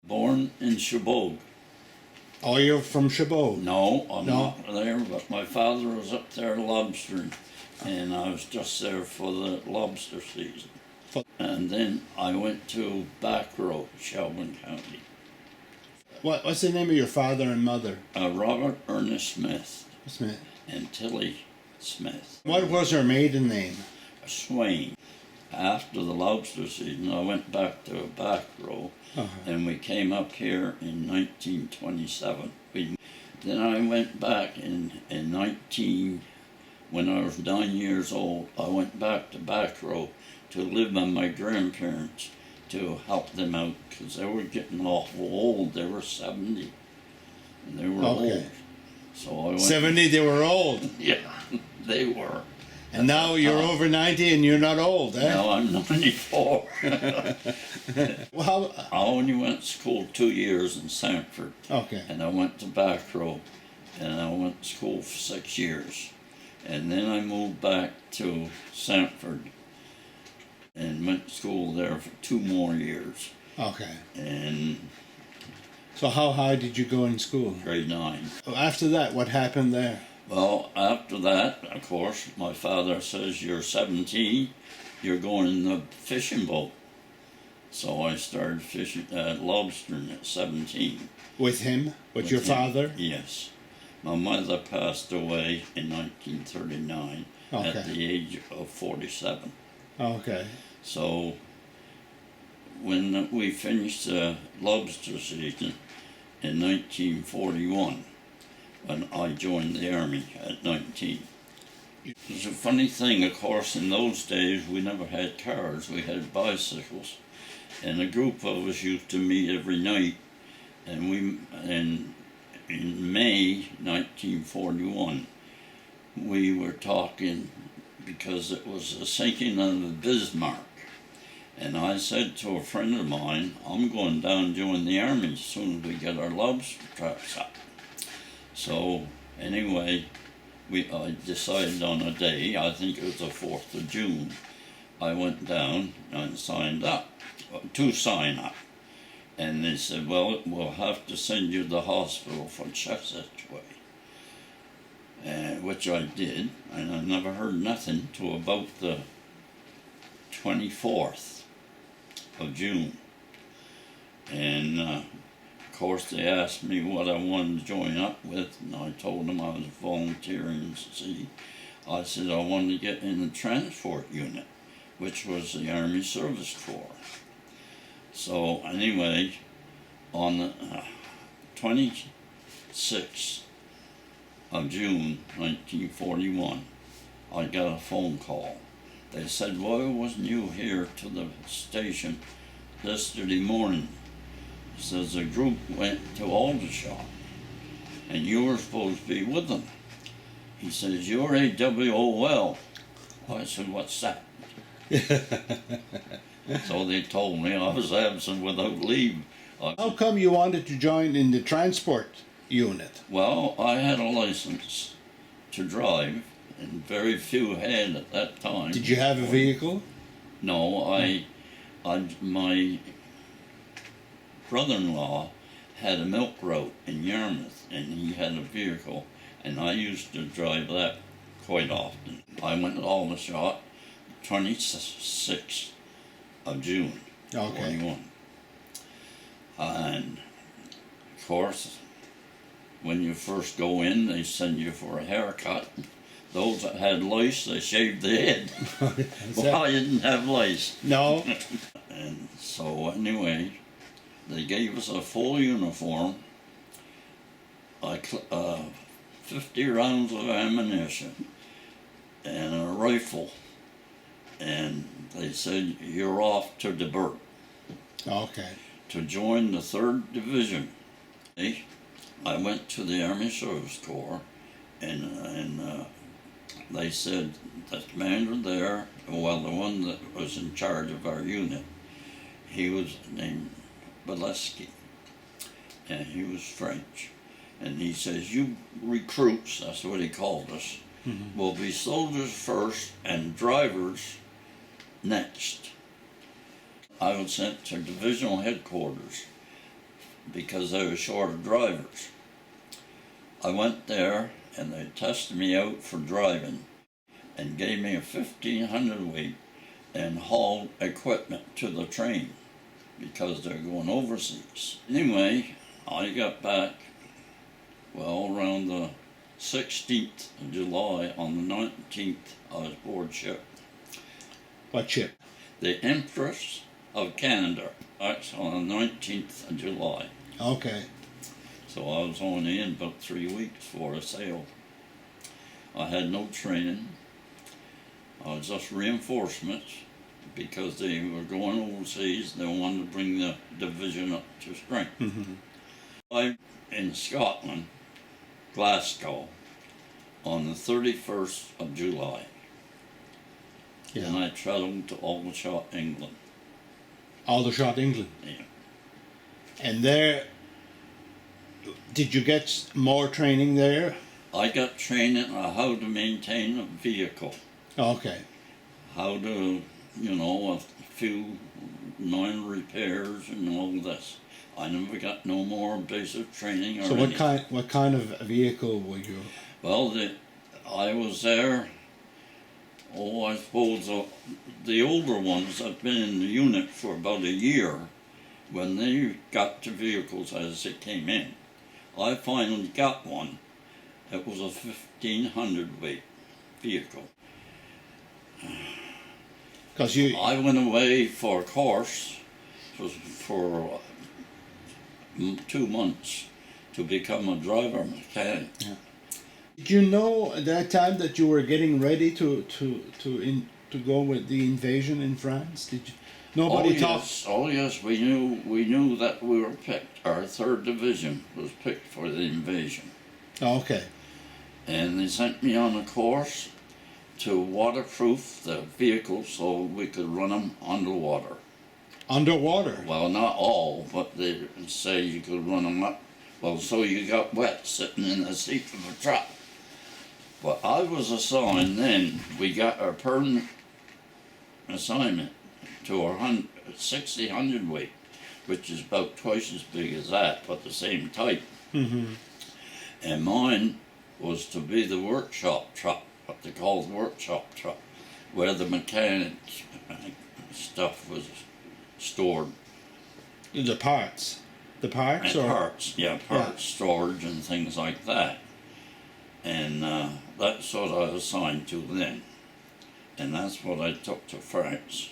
Born in Chabot. Oh, you're from Chabot? No, I'm not there, but my father was up there lobstering, and I was just there for the lobster season. And then I went to Back Row, Shelburne County. What's the name of your father and mother? Robert Ernest Smith Smith. and Tilly Smith. What was her maiden name? Swain. After the lobster season, I went back to Back Row, and we came up here in 1927. Then I went back in when I was 9 years old, I went back to Back Row to live with my grandparents to help them out because they were getting awful old. They were 70, and they were old. So I went 70, they were old. Yeah, they were. And now you're over 90 and you're not old, eh? Now I'm 94. Well, I only went to school 2 years in Sanford. Okay. And I went to Back Row, and I went to school for 6 years. And then I moved back to Sanford and went to school there for 2 more years. Okay. And so how high did you go in school? grade 9. After that, what happened there? Well, after that, of course, my father says, you're 17, you're going in the fishing boat. So I started fishing, lobstering at 17. With him? With your father? Yes. My mother passed away in 1939 at the age of 47. Okay. So when we finished the lobster season in 1941, when I joined the Army at 19. It's a funny thing, of course, in those days we never had cars, we had bicycles. And a group of us used to meet every night, and in May 1941, we were talking because it was the sinking of the Bismarck. And I said to a friend of mine, I'm going down and join the Army as soon as we get our lobster traps up. So anyway, I decided on a day, I think it was the 4th of June, I went down and signed up, to sign up. And they said, well, we'll have to send you to the hospital for Chesapeake Way. Which I did, and I never heard nothing till about the 24th of June. And of course they asked me what I wanted to join up with, and I told them I was volunteering to see. I said I wanted to get in the transport unit, which was the Army Service Corps. So anyway, on the 26th of June 1941, I got a phone call. They said, why wasn't you here to the station yesterday morning? Says the group went to Aldershot, and you were supposed to be with them. He says, you're AWOL. I said, what's that? So they told me I was absent without leave. How come you wanted to join in the transport unit? Well, I had a license to drive, and very few had at that time. Did you have a vehicle? No, my brother-in-law had a milk route in Yarmouth, and he had a vehicle, and I used to drive that quite often. I went to Aldershot 26th of June, 41. And of course, when you first go in, they send you for a haircut. Those that had lice, they shaved the head. Well, I didn't have lice. No. And so anyway, they gave us a full uniform, like 50 rounds of ammunition, and a rifle. And they said, you're off to Debert. Okay. To join the 3rd Division. I went to the Army Service Corps, and they said the commander there well, the one that was in charge of our unit, he was named Baleski, and he was French. And he says, you recruits, that's what he called us, will be soldiers first and drivers next. I was sent to divisional headquarters because they were short of drivers. I went there and they tested me out for driving and gave me a 1500 weight and hauled equipment to the train because they're going overseas. Anyway, I got back, well, around the 16th of July. On the 19th, I was aboard ship. What ship? The Empress of Canada. That's on the 19th of July. Okay. So I was only in about 3 weeks before I sailed. I had no training. I was just reinforcements because they were going overseas. They wanted to bring the division up to strength. I in Scotland, Glasgow, on the 31st of July. Yeah. And I travelled to Aldershot, England. Aldershot, England. Yeah. And there, did you get more training there? I got training on how to maintain a vehicle. Okay. How to, you know, a few minor repairs and all this. I never got no more basic training or So anything. what kind of vehicle were you? Well, I was there, I suppose the older ones have been in the unit for about a year. When they got to vehicles as they came in, I finally got one. It was a 1500 weight vehicle. Because you. I went away for a course for 2 months to become a driver mechanic. Yeah. Did you know at that time that you were getting ready to go with the invasion in France? Did you? Nobody talked. Yes. Oh yes, we knew that we were picked. Our 3rd division was picked for the invasion. Okay. And they sent me on a course to waterproof the vehicles so we could run them underwater. Underwater. Well, not all, but they say you could run them up. Well, so you got wet sitting in the seat of a truck. But I was assigned then, we got our permanent assignment to our 60 hundredweight, which is about twice as big as that, but the same type. And mine was to be the workshop truck, what they call the workshop truck, where the mechanic stuff was stored. The parts. The parts? And or? parts, parts, storage and things like that. And that's what I was assigned to then. And that's what I took to France.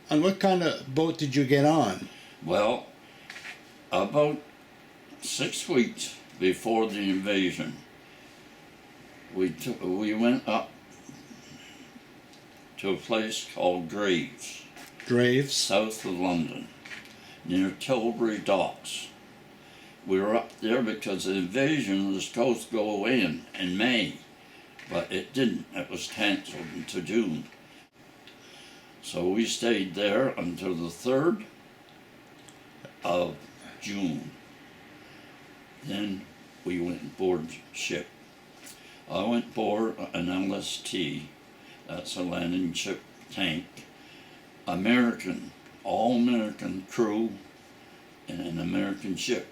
And what kind of boat did you get on? Well, about 6 weeks before the invasion, we went up to a place called Graves. Graves? South of London, near Tilbury Docks. We were up there because the invasion was supposed to go in May, but it didn't. It was cancelled until June. So we stayed there until the 3rd of June. Then we went aboard ship. I went aboard an LST, that's a landing ship tank, American, all American crew in an American ship.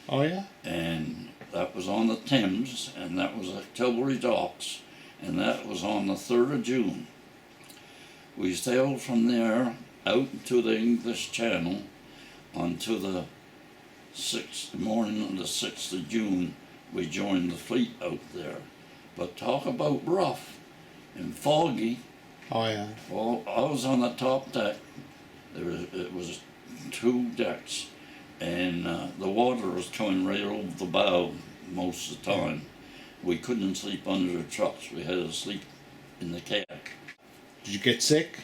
Oh yeah? And that was on the Thames, and that was at Tilbury Docks, and that was on the 3rd of June. We sailed from there out into the English Channel until the morning of the 6th of June. We joined the fleet out there. But talk about rough and foggy. Oh yeah. Well, I was on the top deck. It was 2 decks, and the water was coming right over the bow most of the time. We couldn't sleep under the trucks. We had to sleep in the cab. Did you get sick?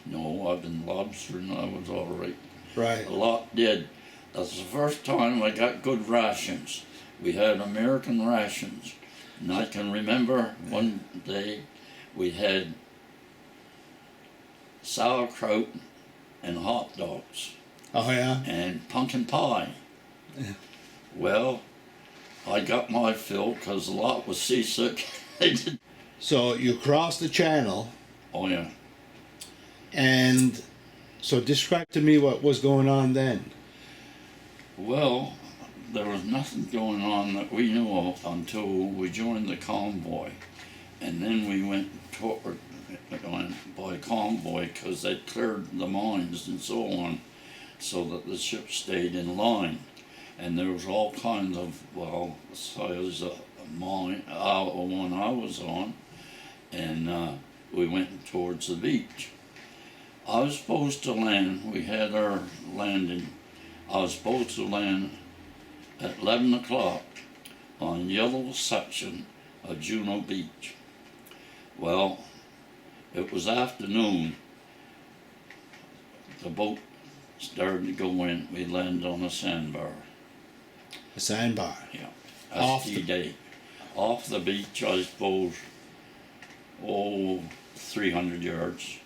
No, I've been lobstering. I was all right. Right. A lot did. That's the first time I got good rations. We had American rations. And I can remember one day we had sauerkraut and hot dogs Oh yeah. and pumpkin pie. Yeah. Well, I got my fill because a lot was seasick. So you crossed the channel, Oh yeah. and so describe to me what was going on then. Well, there was nothing going on that we knew of until we joined the convoy, and then we went by convoy because they'd cleared the mines and so on, so that the ship stayed in line. And there was all kinds of, well, size of mine, one I was on, and we went towards the beach. I was supposed to land, we had our landing, I was supposed to land at 11 o'clock on yellow section of Juno Beach. Well, it was afternoon. The boat started to go in. We landed on a sandbar. A sandbar. Yeah. Off That's the- day. Off the beach, I suppose, 300 yards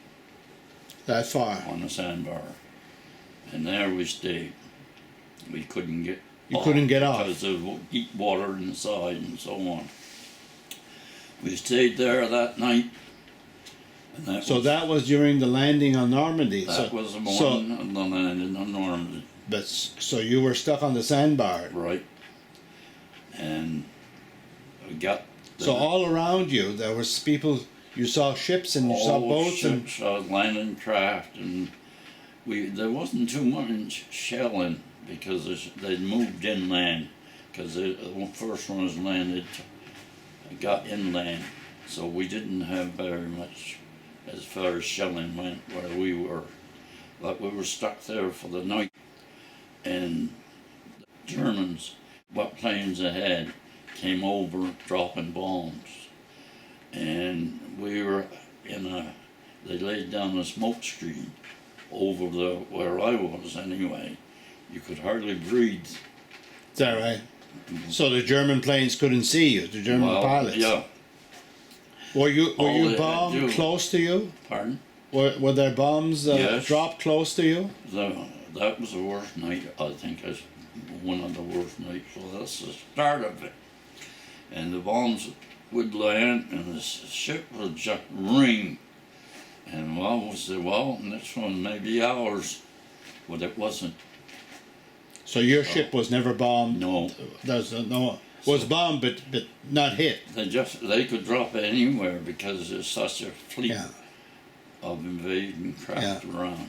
That far. on the sandbar. And there we stayed. We couldn't get You couldn't get off. because of deep water inside and so on. We stayed there that night. And That was during the landing on Normandy. that was the morning of the landing on Normandy. But so you were stuck on the sandbar. Right. And we got So all around you there was people. You saw ships and you saw boats ships, landing craft, and there wasn't too much shelling because they'd moved inland, because the first one was landed, got inland, so we didn't have very much as far as shelling went where we were, but we were stuck there for the night, and the Germans, what planes ahead, came over dropping bombs, and we were they laid down a smoke screen over where I was anyway. You could hardly breathe. Is that right? So the German planes couldn't see you. The German pilots. Yeah. Were you All they bombed do- close to you? Pardon? Were there bombs Yes. dropped close to you? That was the worst night. I think it's one of the worst nights. So that's the start of it. And the bombs would land, and the ship would just ring. And we said, well, next one may be ours. But it wasn't. So your ship was never bombed. No. Was bombed, but not hit. They could drop it anywhere because there's such a fleet Yeah. of invading craft around.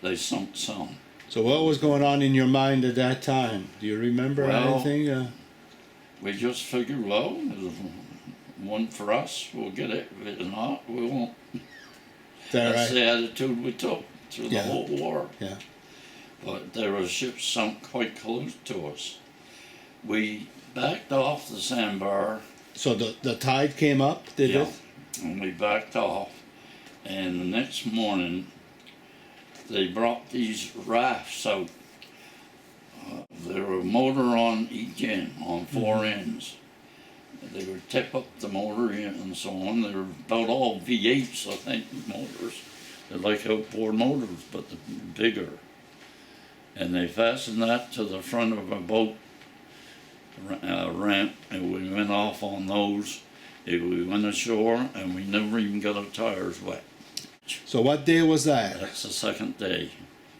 They sunk some. So what was going on in your mind at that time? Do you remember Well, anything? We just figured, well, there's one for us, we'll get it. If it's not, we won't. That's right? the attitude we took through the Yeah. whole war. Yeah. But there were ships sunk quite close to us. We backed off the sandbar. So the tide came up, did Yeah. it? And we backed off. And the next morning, they brought these rafts out. There were a motor on each end, on four ends. They would tip up the motor and so on. They were about all V8s, I think, motors. They're like outboard motors, but bigger. And they fastened that to the front of a boat ramp, and we went off on those. We went ashore, and we never even got our tires wet. So what day was that? That's the second day,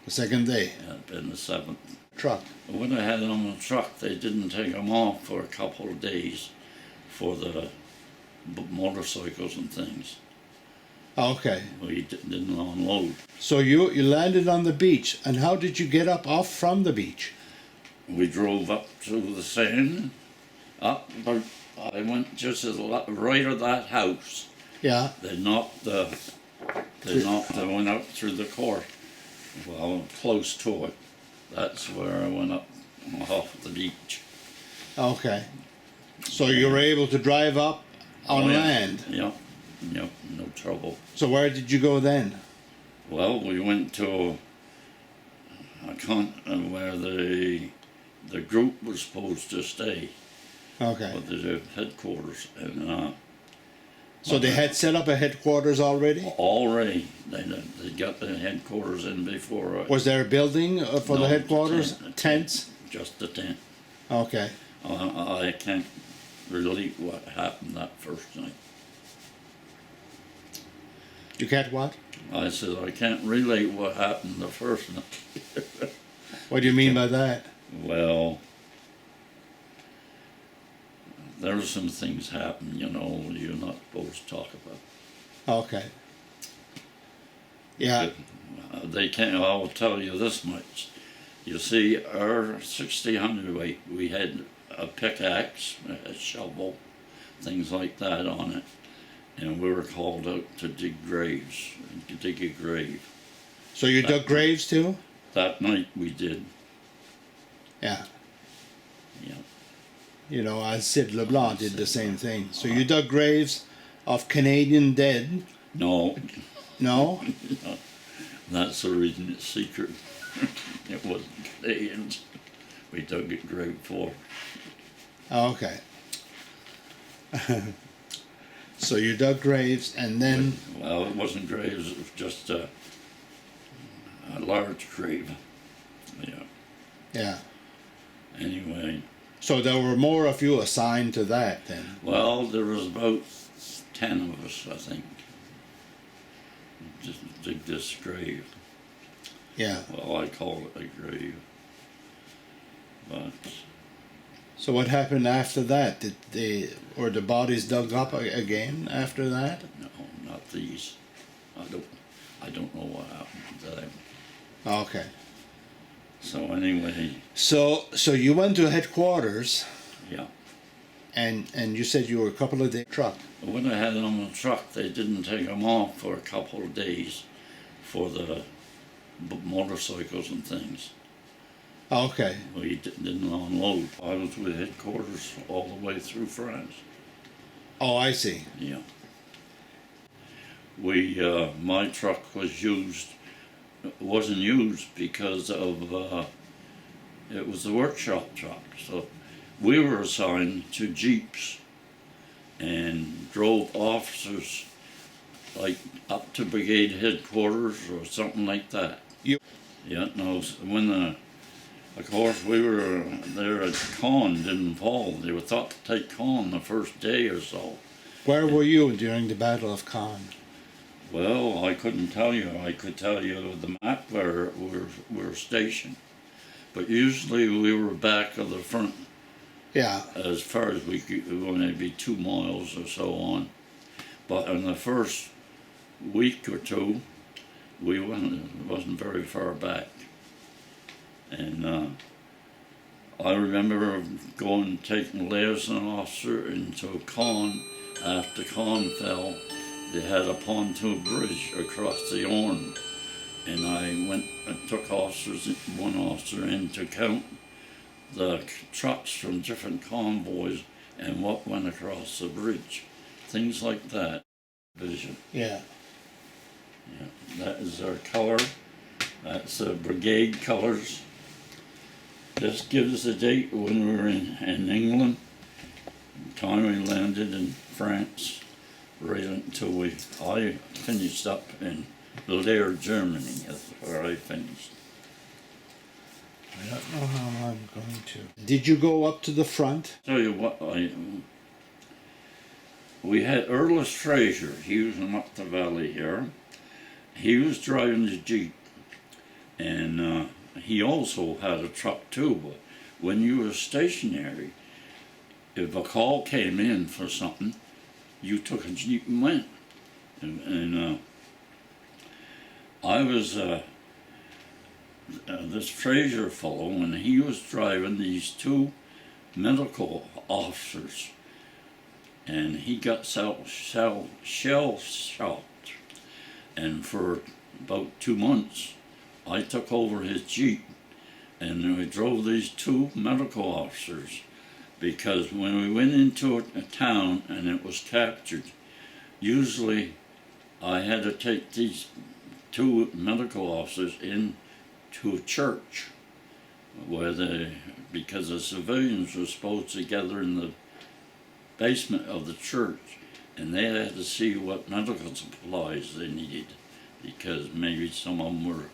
The second day. and the seventh. Truck. When I had on the truck, they didn't take them off for a couple of days for the motorcycles and things. Okay. We didn't unload. So you landed on the beach, and how did you get off from the beach? We drove up to the sand, up, but I went just to the right of that house. Yeah. They went up through the court. Well, close to it. That's where I went up off the beach. Okay. So you were able to drive up on land. Yep, no trouble. So where did you go then? Well, we went to where the group was supposed to stay, Okay. with the headquarters, and So they had set up a headquarters already? Already, they got the headquarters in before. Was there a building for the No, headquarters? tent. Tents? Just the tent. Okay. I can't relate what happened that first night. You get what? I said, I can't relate what happened the first night. What do you mean by that? Well, there were some things happen, you know, you're not supposed to talk about. Okay. Yeah. They can't, I'll tell you this much. You see, our 60 hundredweight, we had a pickaxe, a shovel, things like that on it. And we were called out to dig graves, to dig a grave. So you dug graves too? That night we did, Yeah. yeah. You know, as Sid LeBlanc did the same thing. So you dug graves of Canadian dead? No, No? that's the reason it's secret. It wasn't Canadians. We dug a grave for. Okay. So you dug graves and then... Well, it wasn't graves, it was just a large grave. Yeah. Yeah. Anyway, So there were more of you assigned to that then? well, there was about 10 of us, I think. Just dig this grave. Yeah. Well, I call it a grave. But So what happened after that? Were the bodies dug up again after that? no, not these. I don't know what happened to them. Okay. So anyway, So you went to headquarters yeah. and you said you were a couple of days truck. When I had on the truck, they didn't take them off for a couple of days for the motorcycles and things. Okay. We didn't unload. I was with headquarters all the way through France. Oh, I see. Yeah. My truck wasn't used because of, it was the workshop truck. So we were assigned to Jeeps and drove officers like up to brigade headquarters or something like that. You. Yeah, no, of course, we were there at Caen, didn't fall. They were thought to take Caen the first day or so. Where were you during the Battle of Caen? Well, I couldn't tell you. I could tell you the map where we were stationed. But usually we were back of the front. Yeah. As far as we could, maybe 2 miles or so on. But in the first week or two, we wasn't very far back. And I remember taking liaison officer into Caen. After Caen fell, they had a pontoon bridge across the Orne. And I went and took one officer in to count the trucks from different convoys and what went across the bridge. Things like that. Vision. Yeah. Yeah. That is our color. That's the brigade colors. This gives the date when we were in England. The time we landed in France, right until I finished up in Leer, Germany. That's where I finished. I don't know how I'm going to. Did you go up to the front? Tell you what, we had Earl Fraser. He was in up the valley here. He was driving the Jeep, and he also had a truck too. But when you were stationary, if a call came in for something, you took a Jeep and went. And I was this Fraser fellow, and he was driving these 2 medical officers, and he got shell shocked. And for about 2 months, I took over his Jeep, and we drove these 2 medical officers, because when we went into a town and it was captured, usually I had to take these 2 medical officers in to a church because the civilians were supposed to gather in the basement of the church and they had to see what medical supplies they needed, because maybe some of them were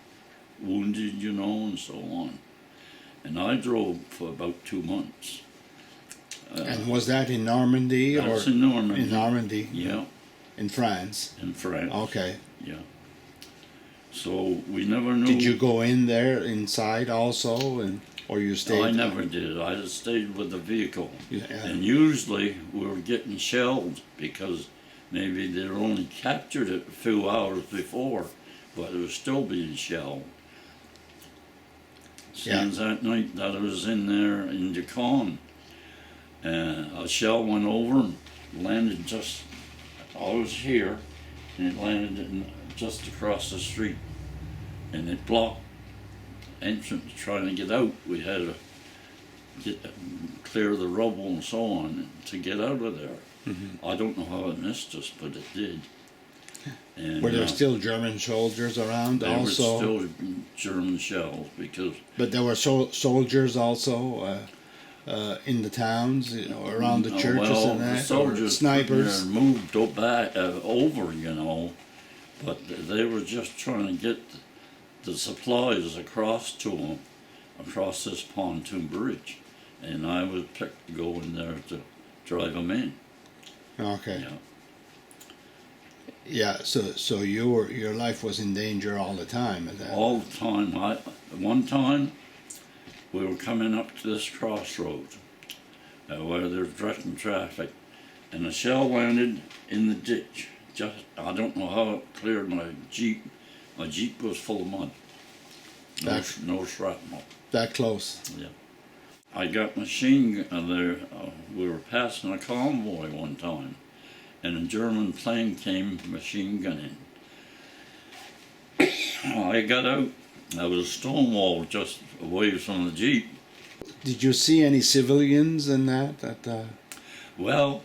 wounded, you know, and so on. And I drove for about 2 months. And was that in Normandy or That's in Normandy. in Normandy? Yeah, In France. in France. Okay. Yeah. So we never knew. Did you go in there inside also, and or you stayed? No, I never did. I just stayed with the vehicle. Yeah. And usually we were getting shelled because maybe they'd only captured it a few hours before, but it was still being shelled. Since that night that I was in there in Yukon, a shell went over and landed just, I was here, and it landed just across the street, and it blocked entrance trying to get out. We had to clear the rubble and so on to get out of there. Mm-hmm. I don't know how it missed us, but it did. And, Were there still German soldiers around there also? were still German shells because. But there were soldiers also in the towns, you know, around the churches well, and that. The soldiers snipers moved back over, you know, but they were just trying to get the supplies across to them, across this pontoon bridge, and I was picked to go in there to drive them in. Okay. Yeah. Yeah. So your life was in danger all the time. At that. All the time. One time we were coming up to this crossroad where there's directing traffic, and a shell landed in the ditch. I don't know how it cleared my Jeep. My Jeep was full of mud. No shrapnel. That close. Yeah. I got machine gun there. We were passing a convoy one time, and a German plane came machine gunning. I got out. I was stonewalled just away from the Jeep. Did you see any civilians in that? Well,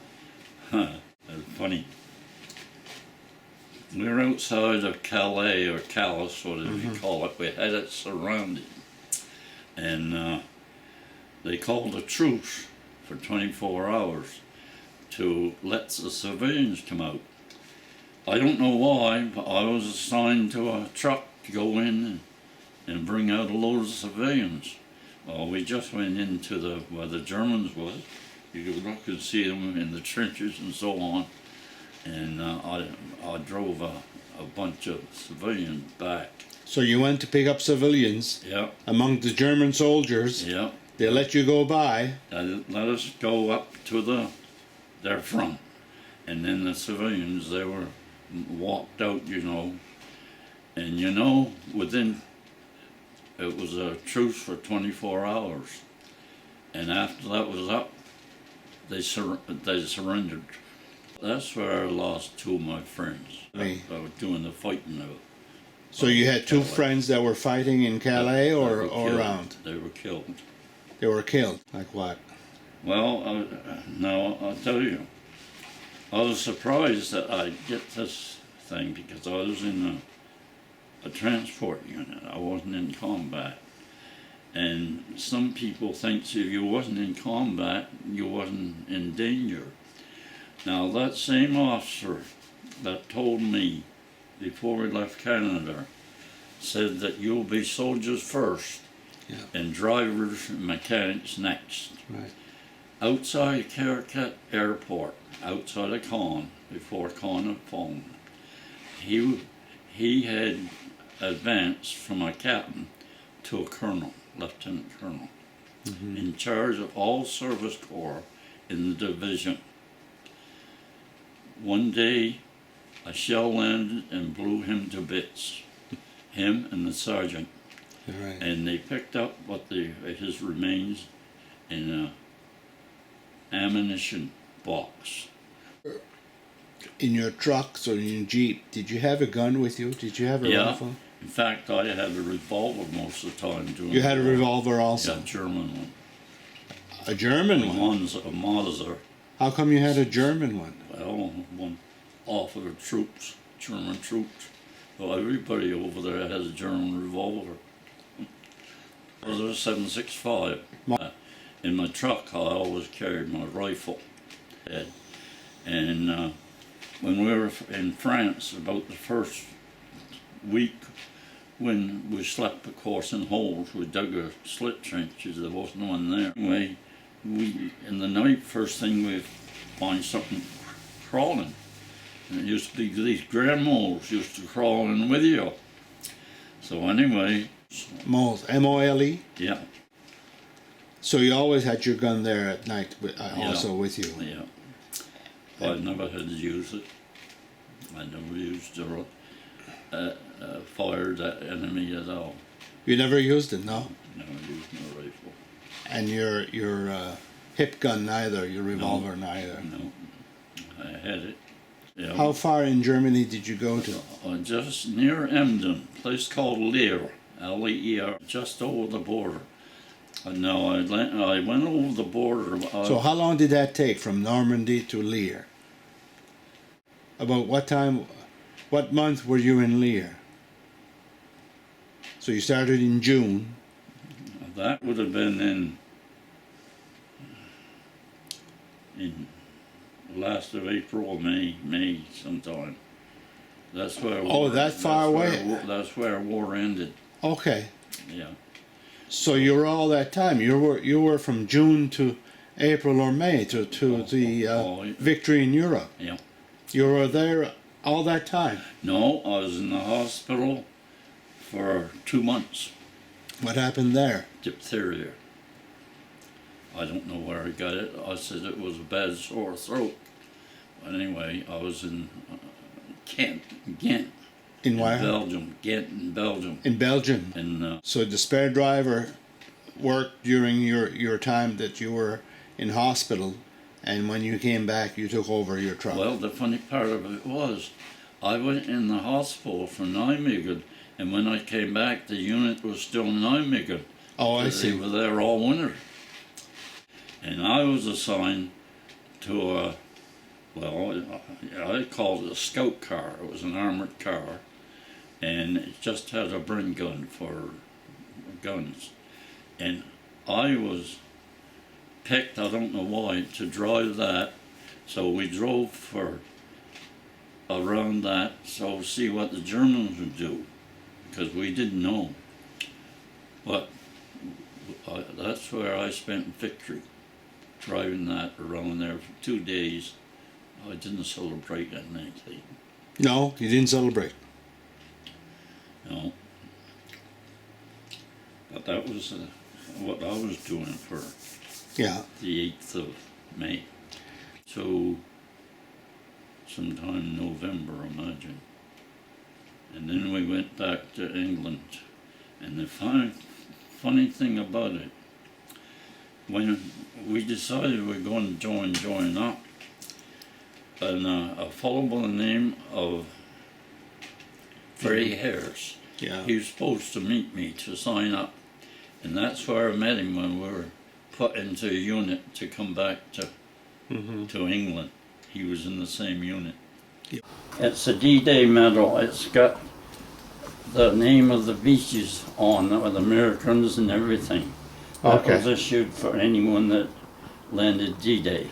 it's funny. We were outside of Calais, or Calais, whatever you call it. We had it surrounded. And they called a truce for 24 hours to let the civilians come out. I don't know why, but I was assigned to a truck to go in and bring out a load of civilians. Well, we just went into where the Germans was. You could look and see them in the trenches and so on. And I drove a bunch of civilians back. So you went to pick up civilians. Yeah. Among the German soldiers. Yeah. They let you go by. Let us go up to their front, and then the civilians, they were walked out, you know, and you know, it was a truce for 24 hours, and after that was up, they surrendered. That's where I lost 2 of my friends. I was doing the fighting of it. So you had 2 friends that were fighting in Calais or killed. around? They were killed. They were killed. Like what? Well, now I'll tell you. I was surprised that I'd get this thing because I was in a transport unit. I wasn't in combat. And some people think if you wasn't in combat, you wasn't in danger. Now that same officer that told me before we left Canada said that you'll be soldiers first, yeah, and drivers and mechanics next. Right. Outside Caracat Airport, outside of Caen, before Caen had fallen, he had advanced from a captain to a colonel, lieutenant colonel, in charge of all service corps in the division. One day, a shell landed and blew him to bits, him and the sergeant. Right. And they picked up his remains in an ammunition box. In your trucks or in your Jeep, did you have a gun with you? Did you have a rifle? In fact, I had a revolver most of the time. You had a revolver also? Yeah, a German one. A German one? One's a Mauser. How come you had a German one? Well, one off of the troops, German troops. Well, everybody over there has a German revolver. It was a 7.65. In my truck, I always carried my rifle. And when we were in France, about the first week, when we slept, of course, in holes, we dug our slit trenches. There wasn't one there. Anyway, we in the night, first thing we find something crawling, and it used to be these grand moles used to crawl in with you. So anyway, Moles, M-O-L-E? yeah, So you always had your gun there at night, Yeah. also with you. yeah. But I never had to use it. I never used or fired at enemy at all. You never used it, no? Never used no rifle. And your hip gun neither, your revolver neither. No, I had it. Yeah. How far in Germany did you go to? Just near Emden, a place called Leer, L-E-E-R, just over the border. And now I went over the border. So how long did that take from Normandy to Leer? About what time, what month were you in Leer? So you started in June. That would have been in last of April or May sometime. That's where. That far away? That's where war ended. Okay. Yeah. So you were all that time. You were from June to April or May to the victory in Europe. Yeah. You were there all that time. No, I was in the hospital for 2 months. What happened there? Diphtheria. I don't know where I got it. I said it was a bad sore throat. But anyway, I was in Ghent, In where? Belgium. Ghent in Belgium. In Belgium. And So the spare driver worked during your time that you were in hospital, and when you came back, you took over your truck. well, the funny part of it was, I went in the hospital for Nijmegen, and when I came back, the unit was still Nijmegen. Oh, I They see. were there all winter. And I was assigned to a, well, I called it a scout car. It was an armored car, and it just had a bring gun for guns. And I was picked, I don't know why, to drive that. So we drove for around that, so see what the Germans would do, because we didn't know. But that's where I spent victory, driving that around there for 2 days. I didn't celebrate anything. No, you didn't celebrate. No. But that was what I was doing for Yeah. the 8th of May. So sometime November, imagine. And then we went back to England. And the funny thing about it, when we decided we were going to join up, and a fellow by the name of Freddie Harris, Yeah. he was supposed to meet me to sign up. And that's where I met him when we were put into a unit to come back to England. He was in the same unit. Yeah. It's a D-Day medal. It's got the name of the beaches on it with Americans and everything. That Okay. was issued for anyone that landed D-Day.